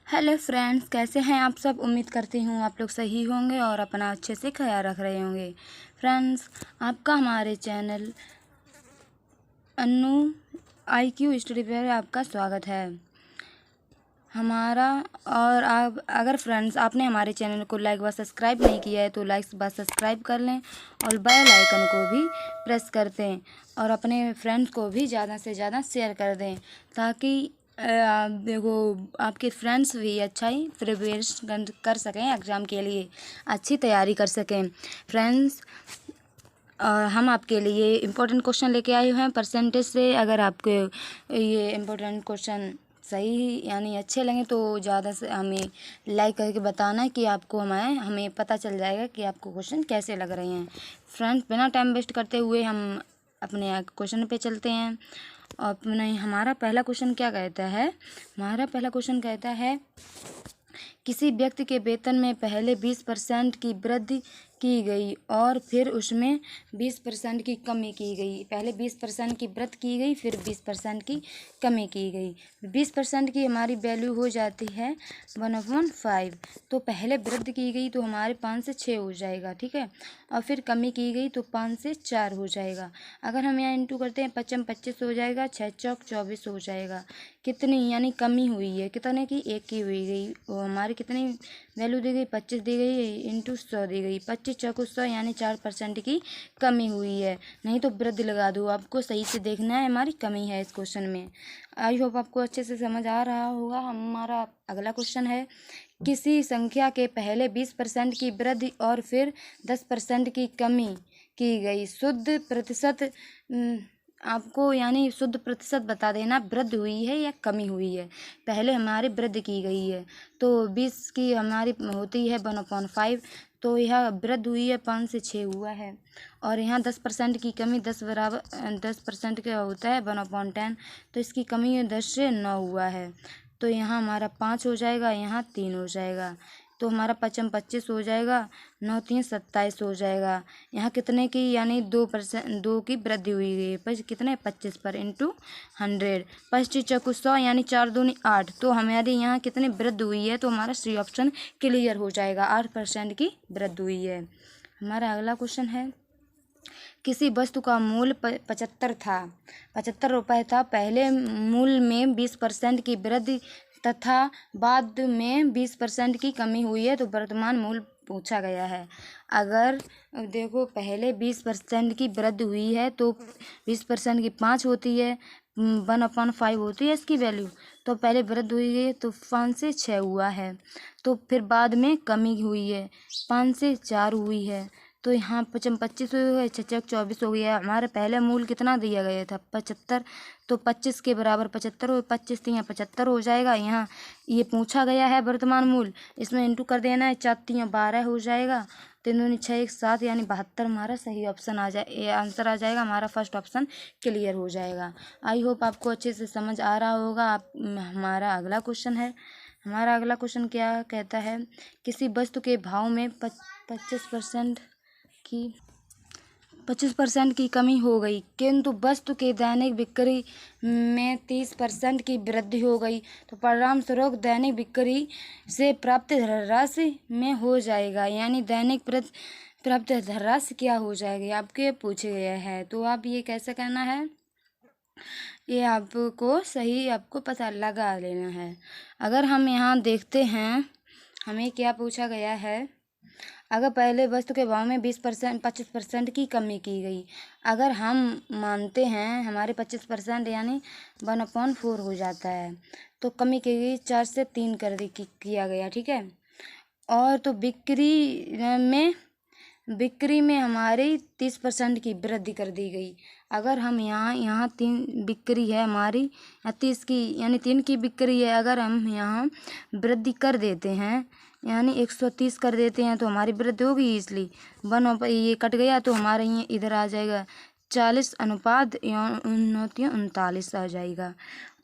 Hello friends, कैसे हैं आप सब। उम्मीद करती हूँ आप लोग सही होंगे और अपना अच्छे से ख्याल रख रहे होंगे। फ्रेंड्स, आपका हमारे चैनल अन्नू IQ स्टडी पर आपका स्वागत है। हमारा और आप अगर फ्रेंड्स आपने हमारे चैनल को लाइक व सब्सक्राइब नहीं किया है तो लाइक व सब्सक्राइब कर लें और बेल आइकन को भी प्रेस कर दें और अपने फ्रेंड्स को भी ज़्यादा से ज़्यादा शेयर कर दें ताकि देखो आपके फ्रेंड्स भी अच्छा ही प्रिपरेशन कर सकें, एग्ज़ाम के लिए अच्छी तैयारी कर सकें। फ्रेंड्स, हम आपके लिए इम्पोर्टेंट क्वेश्चन लेके आए हुए हैं परसेंटेज से। अगर आपके ये इम्पोर्टेंट क्वेश्चन सही यानी अच्छे लगे तो ज़्यादा से हमें लाइक करके बताना कि आपको हमें पता चल जाएगा कि आपको क्वेश्चन कैसे लग रहे हैं। फ्रेंड्स, बिना टाइम वेस्ट करते हुए हम अपने क्वेश्चन पे चलते हैं। अपने हमारा पहला क्वेश्चन क्या कहता है। हमारा पहला क्वेश्चन कहता है, किसी व्यक्ति के वेतन में पहले 20% की वृद्धि की गई और फिर उसमें 20% की कमी की गई। पहले 20% की वृद्धि की गई, फिर 20% की कमी की गई। 20% की हमारी वैल्यू हो जाती है 1/5। तो पहले वृद्धि की गई तो हमारे 5 से 6 हो जाएगा, ठीक है। और फिर कमी की गई तो 5 से 4 हो जाएगा। अगर हम यहाँ इंटू करते हैं 5 25 हो जाएगा, 6 चौक 24 हो जाएगा। कितनी यानी कमी हुई है, कितने की, 1 की हुई गई। और हमारी कितनी वैल्यू दी गई, 25 दी गई इंटू 100 दी गई। 25 चौको 100 यानी 4% की कमी हुई है। नहीं तो वृद्धि लगा दो, आपको सही से देखना है, हमारी कमी है इस क्वेश्चन में। आई होप आपको अच्छे से समझ आ रहा होगा। हमारा अगला क्वेश्चन है, किसी संख्या के पहले 20% की वृद्धि और फिर 10% की कमी की गई। शुद्ध प्रतिशत आपको यानी शुद्ध प्रतिशत बता देना, वृद्धि हुई है या कमी हुई है। पहले हमारी वृद्धि की गई है तो 20 की हमारी होती है 1/5, तो यह वृद्धि हुई है 5 से 6 हुआ है। और यहाँ 10% की कमी 10% का होता है 1/10, तो इसकी कमी है 10 से 9 हुआ है। तो यहाँ हमारा 5 हो जाएगा, यहाँ 3 हो जाएगा। तो हमारा 5 25 हो जाएगा, 9 3 27 हो जाएगा। यहाँ कितने की यानी 2 की वृद्धि हुई है, पर कितने 25 पर इंटू 100। 25 चौको 100 यानी 4 दूनी 8। तो हमारे यहाँ कितनी वृद्धि हुई है, तो हमारा सी ऑप्शन क्लियर हो जाएगा। 8% की वृद्धि हुई है। हमारा अगला क्वेश्चन है, किसी वस्तु का मूल्य 75 था, 75 रुपये था। पहले मूल्य में 20% की वृद्धि तथा बाद में 20% की कमी हुई है, तो वर्तमान मूल्य पूछा गया है। अगर देखो पहले 20% की वृद्धि हुई है तो 20% की 5 होती है, 1/5 होती है इसकी वैल्यू। तो पहले वृद्धि हुई है तो 5 से 6 हुआ है, तो फिर बाद में कमी हुई है 5 से 4 हुई है। तो यहाँ 25 हो गए, 6 चौक 24 हो गया। हमारे पहले मूल्य कितना दिया गया था 75, तो 25 के बराबर 75 हो, 25 यहाँ 75 हो जाएगा। यहाँ ये पूछा गया है वर्तमान मूल्य, इसमें इंटू कर देना है, 4 3 12 हो जाएगा। 3 दूनी 6 1 7 यानी 72 हमारा सही ऑप्शन आ जाए, आंसर आ जाएगा। हमारा फर्स्ट ऑप्शन क्लियर हो जाएगा। आई होप आपको अच्छे से समझ आ रहा होगा। हमारा अगला क्वेश्चन है, हमारा अगला क्वेश्चन क्या कहता है, किसी वस्तु के भाव में 25% की कमी हो गई किंतु वस्तु के दैनिक बिक्री में 30% की वृद्धि हो गई, तो परिणाम स्वरूप दैनिक बिक्री से प्राप्त धनराशि में हो जाएगा। यानी दैनिक प्राप्त धनराशि क्या हो जाएगी, आपके पूछे गया है। तो आप ये कैसे करना है, ये आपको सही आपको पता लगा लेना है। अगर हम यहाँ देखते हैं, हमें क्या पूछा गया है, अगर पहले वस्तु के भाव में 25% की कमी की गई। अगर हम मानते हैं हमारे 25% यानी 1/4 हो जाता है, तो कमी की गई 4 से 3 किया गया, ठीक है। और तो बिक्री में हमारी 30% की वृद्धि कर दी गई। अगर हम यहाँ 3 बिक्री है हमारी, 30 की यानी 3 की बिक्री है। अगर हम यहाँ वृद्धि कर देते हैं यानी 130 कर देते हैं तो हमारी वृद्धि होगी, इसलिए 1 ये कट गया तो हमारे ये इधर आ जाएगा 40 अनुपात 39 आ जाएगा।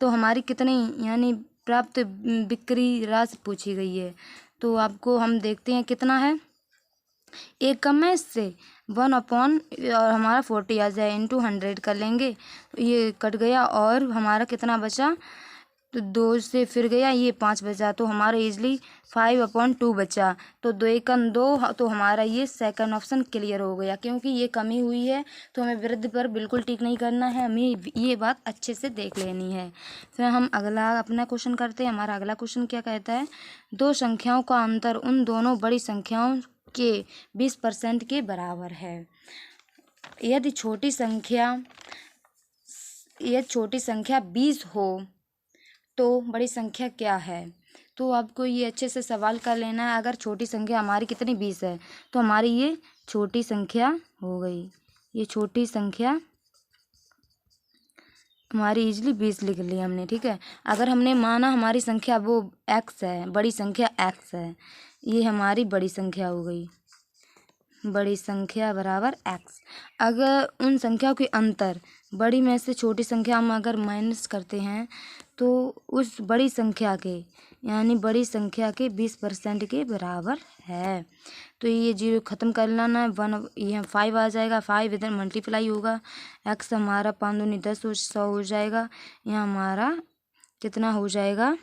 तो हमारी कितनी यानी प्राप्त बिक्री राशि पूछी गई है। तो आपको हम देखते हैं कितना है, एक कम है इससे 1 और हमारा 40 आ जाए, इंटू 100 कर लेंगे, ये कट गया और हमारा कितना बचा तो 2 से फिर गया, ये 5 बचा, तो हमारा इजली 5/2 बचा। तो 2 एकम 2, तो हमारा ये सेकंड ऑप्शन क्लियर हो गया। क्योंकि ये कमी हुई है तो हमें वृद्धि पर बिल्कुल टिक नहीं करना है, हमें ये बात अच्छे से देख लेनी है। फिर हम अगला अपना क्वेश्चन करते हैं। हमारा अगला क्वेश्चन क्या कहता है, दो संख्याओं का अंतर उन दोनों बड़ी संख्याओं के 20% के बराबर है। यदि छोटी संख्या 20 हो तो बड़ी संख्या क्या है। तो आपको ये अच्छे से सवाल कर लेना है। अगर छोटी संख्या हमारी कितनी 20 है तो हमारी ये छोटी संख्या हो गई। ये छोटी संख्या हमारी इजली 20 लिख ली हमने, ठीक है। अगर हमने माना हमारी संख्या वो x है, बड़ी संख्या x है, ये हमारी बड़ी संख्या हो गई। बड़ी संख्या बराबर x। अगर उन संख्याओं के अंतर, बड़ी में से छोटी संख्या हम अगर माइनस करते हैं तो उस बड़ी संख्या के, यानी बड़ी संख्या के 20% के बराबर है। तो ये 0 ख़त्म कर लेना है, 1 ये 5 आ जाएगा, 5 इधर मल्टीप्लाई होगा, x हमारा 5 दूनी 10 100 हो जाएगा। यहाँ हमारा कितना हो जाएगा,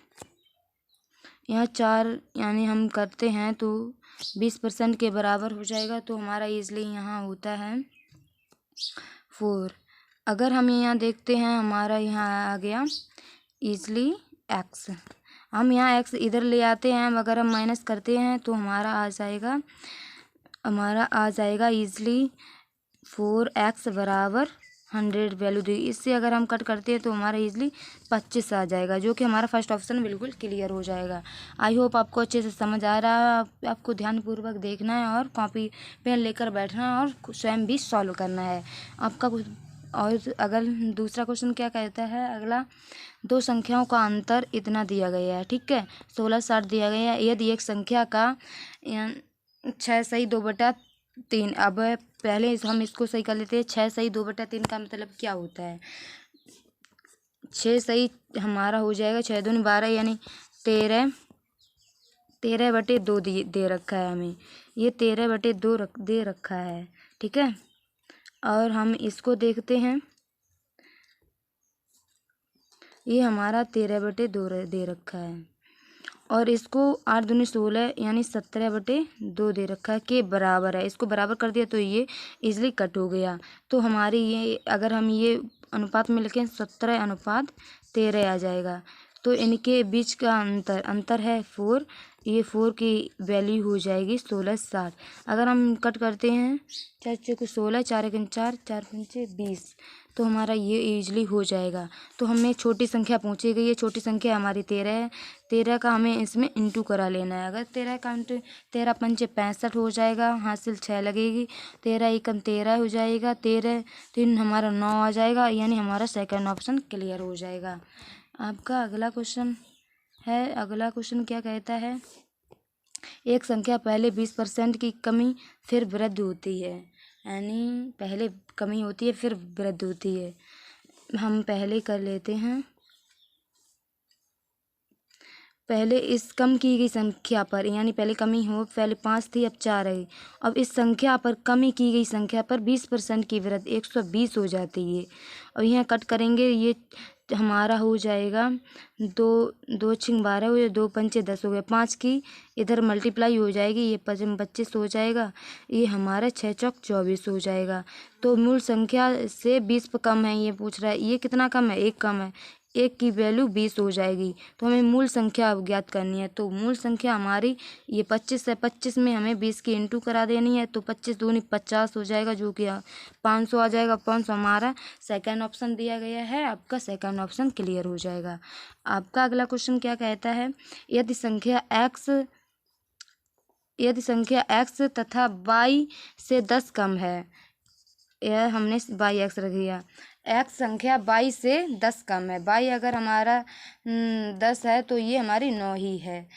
यहाँ 4 यानी हम करते हैं तो 20% के बराबर हो जाएगा। तो हमारा इसलिए यहाँ होता है 4। अगर हम यहाँ देखते हैं हमारा यहाँ आ गया ईजली x। हम यहाँ x इधर ले आते हैं, अगर हम माइनस करते हैं तो हमारा आ जाएगा ईजली 4x बराबर 100 वैल्यू दी। इससे अगर हम कट करते हैं तो हमारा इजली 25 आ जाएगा, जो कि हमारा फर्स्ट ऑप्शन बिल्कुल क्लियर हो जाएगा। आई होप आपको अच्छे से समझ आ रहा है। आपको ध्यानपूर्वक देखना है और कॉपी पेन लेकर बैठना है और स्वयं भी सॉल्व करना है आपका कुछ। और अगर दूसरा क्वेश्चन क्या कहता है अगला, दो संख्याओं का अंतर इतना दिया गया है, ठीक है, 16-60 दिया गया है। यदि एक संख्या का 6 सही 2/3। अब पहले हम इसको सही कर लेते हैं। 6 सही 2/3 का मतलब क्या होता है। 6 सही हमारा हो जाएगा 6 दूनी 12, यानी 13/2 दे रखा है हमें। ये 13/2 दे रखा है, ठीक है। और हम इसको देखते हैं, ये हमारा 13/2 दे रखा है। और इसको 8 दूनी 16 यानी 17/2 दे रखा है के बराबर है। इसको बराबर कर दिया तो ये इजली कट हो गया। तो हमारी ये अगर हम ये अनुपात में लिखें 17/13 आ जाएगा। तो इनके बीच का अंतर है 4। ये 4 की वैल्यू हो जाएगी 16-60। अगर हम कट करते हैं 4 चौके 16, 4 एकम 4, 4 पंचे 20, तो हमारा ये ईजली हो जाएगा। तो हमें छोटी संख्या पूछी गई है, छोटी संख्या हमारी 13 है। 13 का हमें इसमें इंटू करा लेना है। अगर 13 का इंटू 13 पंचे 65 हो जाएगा, हासिल 6 लगेगी, 13 एकम 13 हो जाएगा, 13 3 हमारा 9 आ जाएगा, यानी हमारा सेकंड ऑप्शन क्लियर हो जाएगा। आपका अगला क्वेश्चन है, अगला क्वेश्चन क्या कहता है, एक संख्या पहले 20% की कमी फिर वृद्धि होती है, यानी पहले कमी होती है फिर वृद्धि होती है। हम पहले कर लेते हैं। पहले इस कम की गई संख्या पर, यानी पहले कमी हो, पहले 5 थी अब 4 है। अब इस संख्या पर कमी की गई संख्या पर 20% की वृद्धि 120 हो जाती है। और यहाँ कट करेंगे, ये हमारा हो जाएगा 2 छिंग 12 हो, 2 पंचे 10 हो गए, 5 की इधर मल्टीप्लाई हो जाएगी, ये 25 हो जाएगा, ये हमारा 6 चौक 24 हो जाएगा। तो मूल संख्या से 20 पर कम है, ये पूछ रहा है, ये कितना कम है, 1 कम है, 1 की वैल्यू 20 हो जाएगी। तो हमें मूल संख्या अब ज्ञात करनी है। तो मूल संख्या हमारी ये 25 है, 25 में हमें 20 की इंटू करा देनी है। तो 25 दूनी 50 हो जाएगा, जो कि 500 आ जाएगा। 500 हमारा सेकंड ऑप्शन दिया गया है। आपका सेकंड ऑप्शन क्लियर हो जाएगा। आपका अगला क्वेश्चन क्या कहता है, यदि संख्या x तथा y से 10 कम है, यह हमने बाई x रख दिया। x संख्या y से 10 कम है, y अगर हमारा 10 है तो ये हमारी 9 ही है।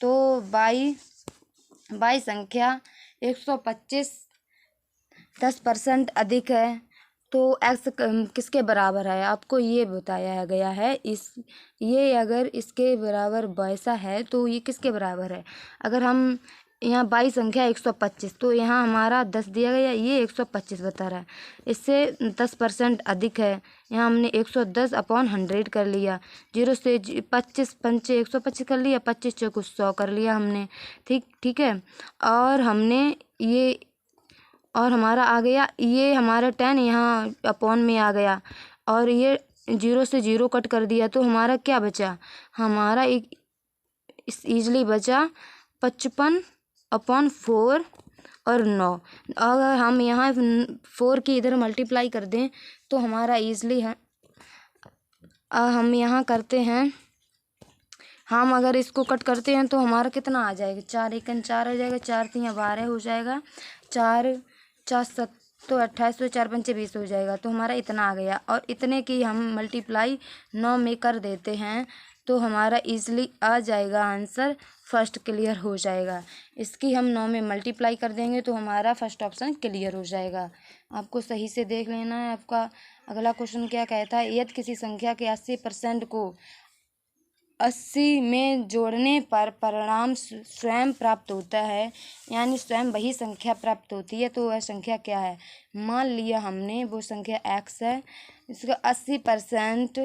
तो y संख्या 125 10% अधिक है, तो x किसके बराबर है, आपको ये बताया गया है। ये अगर इसके बराबर वैसा है तो ये किसके बराबर है। अगर हम यहाँ बाई संख्या 125, तो यहाँ हमारा 10 दिया गया, ये 125 बता रहा है। इससे 10% अधिक है। यहाँ हमने 110/100 कर लिया। 0 से 25 पंचे 125 कर लिया, 25 चौको 100 कर लिया हमने। ठीक है। और हमने ये, और हमारा आ गया ये हमारा 10 यहाँ अपॉन में आ गया, और ये 0 से 0 कट कर दिया, तो हमारा क्या बचा? हमारा एक ईजली बचा 55/4 और 9। अगर हम यहाँ 4 की इधर मल्टीप्लाई कर दें तो हमारा ईजली है, हम यहाँ करते हैं, हम अगर इसको कट करते हैं तो हमारा कितना आ जाएगा? 4 एकन 4 आ जाएगा, 4 3 12 हो जाएगा, 4 4 7 तो 28, तो 4 पंचे 20 हो जाएगा। तो हमारा इतना आ गया, और इतने की हम मल्टीप्लाई 9 में कर देते हैं तो हमारा इजली आ जाएगा आंसर, फर्स्ट क्लियर हो जाएगा। इसकी हम 9 में मल्टीप्लाई कर देंगे तो हमारा फर्स्ट ऑप्शन क्लियर हो जाएगा। आपको सही से देख लेना है। आपका अगला क्वेश्चन क्या कहता है? यदि किसी संख्या के 80% को 80 में जोड़ने पर परिणाम स्वयं प्राप्त होता है, यानी स्वयं वही संख्या प्राप्त होती है, तो वह संख्या क्या है? मान लिया हमने वो संख्या x है, इसका 80%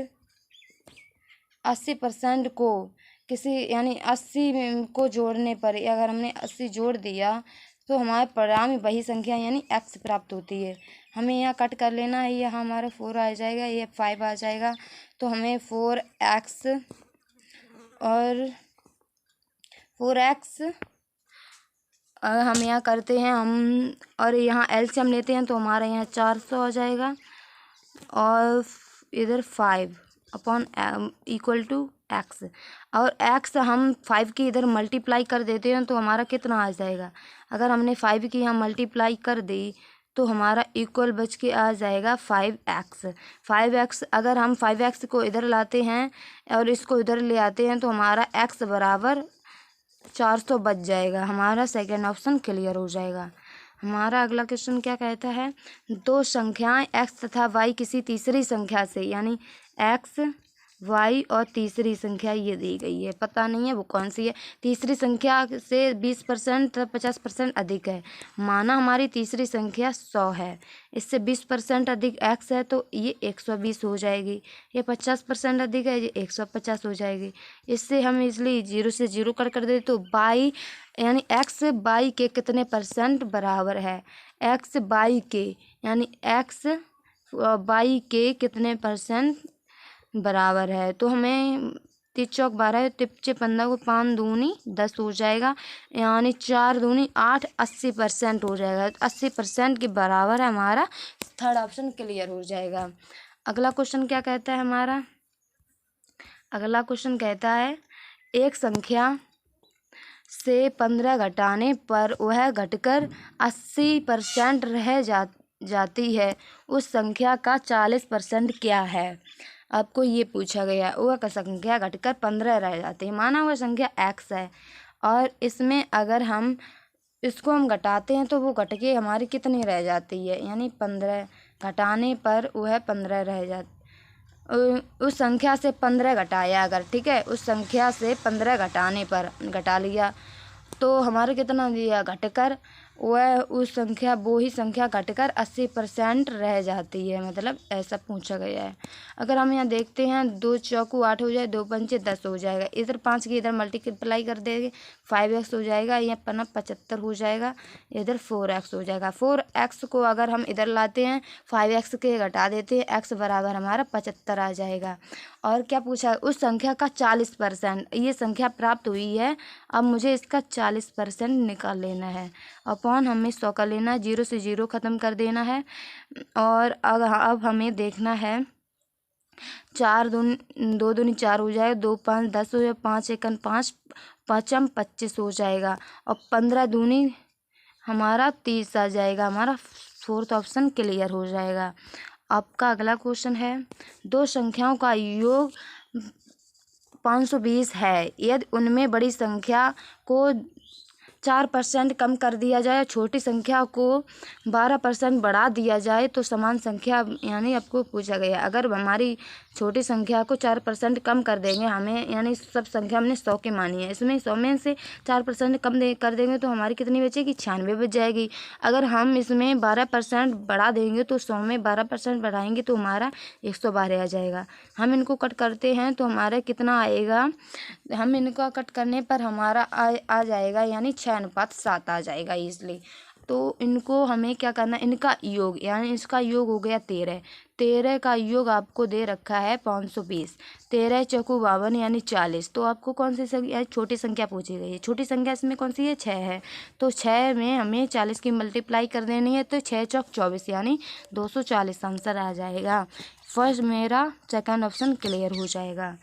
को किसी, यानी 80 को जोड़ने पर अगर हमने 80 जोड़ दिया तो हमारे परिणाम वही संख्या यानी x प्राप्त होती है। हमें यहाँ कट कर लेना है, यहाँ हमारा 4 आ जाएगा, ये 5 आ जाएगा, तो हमें 4x और 4x हम यहाँ करते हैं हम, और यहाँ एलसीएम लेते हैं तो हमारा यहाँ 400 आ जाएगा, और इधर 5/x, और x हम 5 की इधर मल्टीप्लाई कर देते हैं तो हमारा कितना आ जाएगा? अगर हमने 5 की यहाँ मल्टीप्लाई कर दी तो हमारा इक्वल बच के आ जाएगा 5x। अगर हम 5x को इधर लाते हैं और इसको इधर ले आते हैं तो हमारा x बराबर 400 बच जाएगा। हमारा सेकंड ऑप्शन क्लियर हो जाएगा। हमारा अगला क्वेश्चन क्या कहता है? दो संख्याएं x तथा y किसी तीसरी संख्या से, यानी x y और तीसरी संख्या ये दी गई है, पता नहीं है वो कौन सी है। तीसरी संख्या से 20% तथा 50% अधिक है। माना हमारी तीसरी संख्या 100 है, इससे 20% अधिक x है तो ये 120 हो जाएगी। ये 50% अधिक है, ये 150 हो जाएगी। इससे हम इसलिए 0 से 0 कर दे तो y यानी x y के कितने परसेंट बराबर है? x y के यानी x y के कितने परसेंट बराबर है? तो हमें 3 चौक 12, 3 15 को 5 दूनी 10 हो जाएगा, यानी 4 दूनी 8, 80% हो जाएगा। 80% के बराबर है हमारा, थर्ड ऑप्शन क्लियर हो जाएगा। अगला क्वेश्चन क्या कहता है हमारा? अगला क्वेश्चन कहता है एक संख्या से 15 घटाने पर वह घटकर 80% रह जाती है, उस संख्या का 40% क्या है? आपको ये पूछा गया, वह संख्या घटकर 15 रह जाती है। माना वह संख्या x है, और इसमें अगर हम इसको हम घटाते हैं तो वो घट के हमारी कितनी रह जाती है? यानी 15 घटाने पर वह 15 रह जाती, उस संख्या से 15 घटाया अगर, ठीक है, उस संख्या से 15 घटाने पर घटा लिया तो हमारा कितना दिया? घटकर वह उस संख्या, वो ही संख्या घटकर 80% रह जाती है, मतलब ऐसा पूछा गया है। अगर हम यहाँ देखते हैं 2 चौकू 8 हो जाए, 2 पंचे 10 हो जाएगा, इधर 5 की इधर मल्टीप्लाई कर देंगे 5x हो जाएगा, यहाँ पन्ना 75 हो जाएगा, इधर 4x हो जाएगा। 4x को अगर हम इधर लाते हैं 5x के घटा देते हैं, x बराबर हमारा 75 आ जाएगा। और क्या पूछा? उस संख्या का 40%, ये संख्या प्राप्त हुई है, अब मुझे इसका 40% निकाल लेना है। अपॉन हमें 100 का लेना है, 0 से 0 ख़त्म कर देना है, और अब हमें देखना है 4 2 दूनी 4 हो जाएगा, 2 5 10 हो जाएगा, 5 एकन 5 5m 25 हो जाएगा, और 15 दूनी हमारा 30 आ जाएगा। हमारा फोर्थ ऑप्शन क्लियर हो जाएगा। आपका अगला क्वेश्चन है, दो संख्याओं का योग 520 है, यदि उनमें बड़ी संख्या को 4% कम कर दिया जाए, छोटी संख्या को 12% बढ़ा दिया जाए तो समान संख्या यानी आपको पूछा गया। अगर हमारी छोटी संख्या को 4% कम कर देंगे, हमें यानी सब संख्या हमने 100 की मानी है, इसमें 100 में से 4% कम कर देंगे तो हमारी कितनी बचेगी? 96 बच जाएगी। अगर हम इसमें 12% बढ़ा देंगे तो 100 में 12% बढ़ाएंगे तो हमारा 112 आ जाएगा। हम इनको कट करते हैं तो हमारा कितना आएगा? हम इनको कट करने पर हमारा आ जाएगा यानी 6:7 आ जाएगा ईजली। तो इनको हमें क्या करना, इनका योग यानी इसका योग हो गया 13। 13 का योग आपको दे रखा है 520। 13 चौको 52 यानी 40। तो आपको कौन सी संख्या, छोटी संख्या पूछी गई है, छोटी संख्या इसमें कौन सी है? 6 है। तो 6 में हमें 40 की मल्टीप्लाई कर देनी है, तो 6 चौक 24 यानी 240 आंसर आ जाएगा। फर्स्ट मेरा सेकंड ऑप्शन क्लियर हो जाएगा।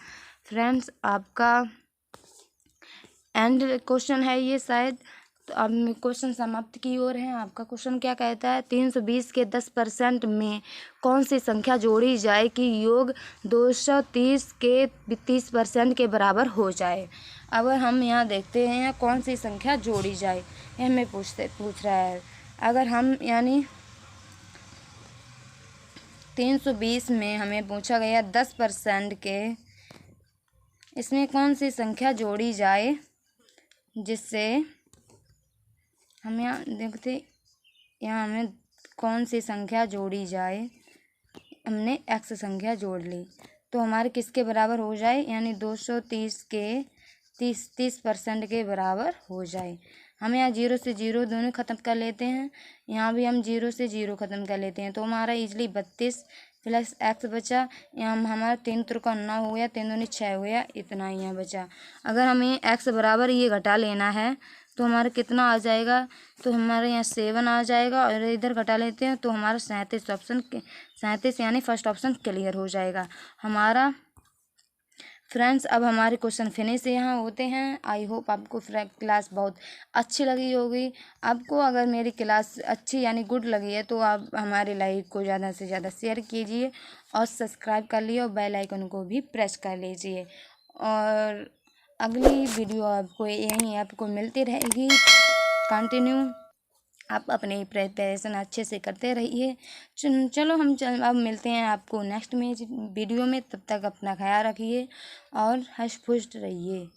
फ्रेंड्स, आपका एंड क्वेश्चन है ये शायद। तो अब क्वेश्चन समाप्त की ओर है। आपका क्वेश्चन क्या कहता है? 320 के 10% में कौन सी संख्या जोड़ी जाए कि योग 230 के 30% के बराबर हो जाए। अब हम यहाँ देखते हैं कौन सी संख्या जोड़ी जाए, ये हमें पूछ रहा है। अगर हम यानी 320 में हमें पूछा गया 10% के, इसमें कौन सी संख्या जोड़ी जाए जिससे हम यहाँ देखते, यहाँ हमें कौन सी संख्या जोड़ी जाए, हमने x संख्या जोड़ ली तो हमारे किसके बराबर हो जाए, यानी 230 के 30% के बराबर हो जाए। हम यहाँ 0 से 0 दोनों ख़त्म कर लेते हैं, यहाँ भी हम 0 से 0 ख़त्म कर लेते हैं तो हमारा इजली 32 प्लस x बचा। यहाँ हमारा 3 त्रिका 9 हो गया, 3 दूनी 6 हो गया, इतना ही यहाँ बचा। अगर हमें x बराबर ये घटा लेना है तो हमारा कितना आ जाएगा? तो हमारे यहाँ 7 आ जाएगा और इधर घटा लेते हैं तो हमारा 37 ऑप्शन 37 यानी फर्स्ट ऑप्शन क्लियर हो जाएगा हमारा। फ्रेंड्स, अब हमारे क्वेश्चन फिनिश यहाँ होते हैं। आई होप आपको क्लास बहुत अच्छी लगी होगी। आपको अगर मेरी क्लास अच्छी यानी गुड लगी है तो आप हमारे लाइक को ज़्यादा से ज़्यादा शेयर कीजिए और सब्सक्राइब कर लीजिए और बेल आइकन को भी प्रेस कर लीजिए। और अगली वीडियो आपको यहीं आपको मिलती रहेगी कंटिन्यू। आप अपनी प्रिपरेशन अच्छे से करते रहिए। चलो हम अब मिलते हैं आपको नेक्स्ट में वीडियो में। तब तक अपना ख्याल रखिए और हष्ट पुष्ट रहिए।